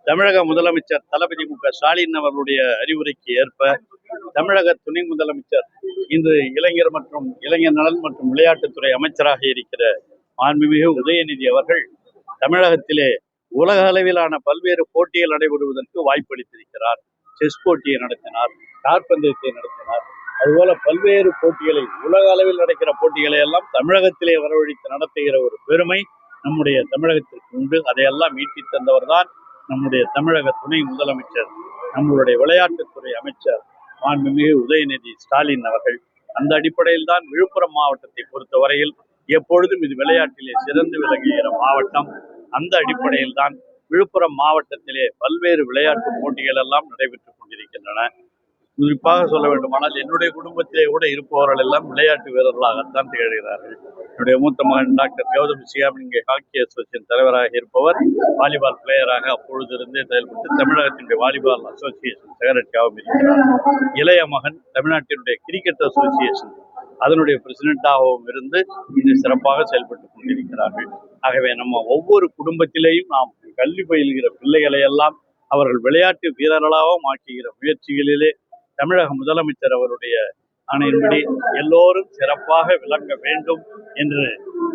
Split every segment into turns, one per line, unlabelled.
தமிழக முதலமைச்சர் தளபதி மு.க.ஸ்டாலின் அவர்களுடைய அறிவுரைக்கு ஏற்ப தமிழக துணை முதலமைச்சர் இன்று இளைஞர் மற்றும் இளைஞர் நலன் மற்றும் விளையாட்டுத்துறை அமைச்சராக இருக்கிற மாண்புமிகு உதயநிதி அவர்கள் தமிழகத்திலே உலக அளவிலான பல்வேறு போட்டிகள் நடைபெறுவதற்கு வாய்ப்பளித்திருக்கிறார். செஸ் போட்டியை நடத்தினார், காற்பந்தயத்தை நடத்தினார். அதுபோல பல்வேறு போட்டிகளை உலக அளவில் நடக்கிற போட்டிகளை எல்லாம் தமிழகத்திலே வரவழைத்து நடத்துகிற ஒரு பெருமை நம்முடைய தமிழகத்திற்கு உண்டு. அதையெல்லாம் மீட்டி தந்தவர் தான் நம்முடைய தமிழக துணை முதலமைச்சர், நம்மளுடைய விளையாட்டுத்துறை அமைச்சர் மாண்புமிகு உதயநிதி ஸ்டாலின் அவர்கள். அந்த அடிப்படையில் தான் விழுப்புரம் மாவட்டத்தை பொறுத்தவரையில் எப்பொழுதும் இது விளையாட்டிலே சிறந்து விளங்குகிற மாவட்டம். அந்த அடிப்படையில் தான் விழுப்புரம் மாவட்டத்திலே பல்வேறு விளையாட்டு போட்டிகள் எல்லாம் நடைபெற்றுக் கொண்டிருக்கின்றன. குறிப்பாக சொல்ல வேண்டுமானால் என்னுடைய குடும்பத்திலே கூட இருப்பவர்கள் எல்லாம் விளையாட்டு வீரர்களாகத்தான் திகழ்கிறார்கள். என்னுடைய மூத்த மகன் டாக்டர் கௌதம் சியாம் இங்கே ஹாக்கி அசோசியேஷன் தலைவராக இருப்பவர் வாலிபால் பிளேயராக அப்பொழுதிருந்தே செயல்பட்டு தமிழகத்தினுடைய வாலிபால் அசோசியேஷன் செக்ரட்டரியாகவும் இருக்கிறார். இளைய மகன் தமிழ்நாட்டினுடைய கிரிக்கெட் அசோசியேஷன் அதனுடைய பிரசிடென்டாகவும் இருந்து இன்று சிறப்பாக செயல்பட்டுக் கொண்டிருக்கிறார்கள். ஆகவே நம்ம ஒவ்வொரு குடும்பத்திலேயும் நாம் கல்வி பயில்கிற பிள்ளைகளை எல்லாம் அவர்கள் விளையாட்டு வீரர்களாகவும் ஆக்குகிற முயற்சிகளிலே தமிழக முதலமைச்சர் அவருடைய ஆணையின்படி எல்லோரும் சிறப்பாக விளங்க வேண்டும் என்று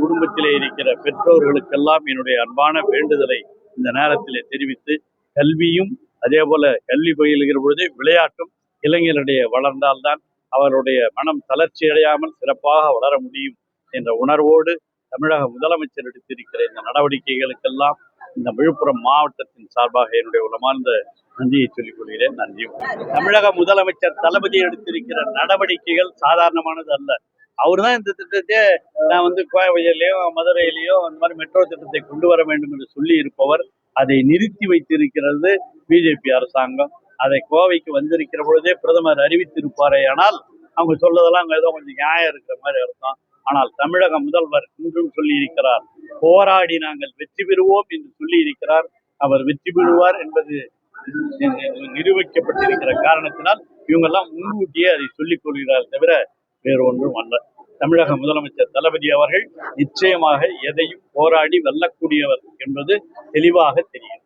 குடும்பத்திலே இருக்கிற பெற்றோர்களுக்கெல்லாம் என்னுடைய அன்பான வேண்டுதலை இந்த நேரத்திலே தெரிவித்து, கல்வியும் அதே போல கல்வி பயில்கிற பொழுதே விளையாட்டும் இளைஞர்களிடையே வளர்ந்தால்தான் அவருடைய மனம் தளர்ச்சி அடையாமல் சிறப்பாக வளர முடியும் என்ற உணர்வோடு தமிழக முதலமைச்சர் எடுத்திருக்கிற இந்த நடவடிக்கைகளுக்கெல்லாம் இந்த விழுப்புரம் மாவட்டத்தின் சார்பாக என்னுடைய உளமார்ந்த நன்றியை சொல்லிக் கொள்கிறேன். நன்றி. தமிழக முதலமைச்சர் தளபதி எடுத்திருக்கிற நடவடிக்கைகள் சாதாரணமானது அல்ல. அவர் தான் இந்த திட்டத்தை நான் கோவையிலேயோ மதுரையிலேயோ அந்த மாதிரி மெட்ரோ திட்டத்தை கொண்டு வர வேண்டும் என்று சொல்லி இருப்பவர் அதை நிறுத்தி வைத்திருக்கிறது பிஜேபி அரசாங்கம். அதை கோவைக்கு வந்திருக்கிற பொழுதே பிரதமர் அறிவித்திருப்பாரே, ஆனால் அவங்க சொல்றதெல்லாம் அங்க ஏதோ கொஞ்சம் நியாயம் இருக்கிற மாதிரி அர்த்தம். ஆனால் தமிழக முதல்வர் இன்றும் சொல்லி இருக்கிறார், போராடி நாங்கள் வெற்றி பெறுவோம் என்று சொல்லி இருக்கிறார். அவர் வெற்றி பெறுவார் என்பது நிரூபிக்கப்பட்டிருக்கிற காரணத்தினால் இவங்கெல்லாம் முன்கூட்டியே அதை சொல்லிக் கொள்கிறார் தவிர வேறு ஒன்றும் அல்ல. தமிழக முதலமைச்சர் தளபதி அவர்கள் நிச்சயமாக எதையும் போராடி வெல்லக்கூடியவர் என்பது தெளிவாக தெரியும்.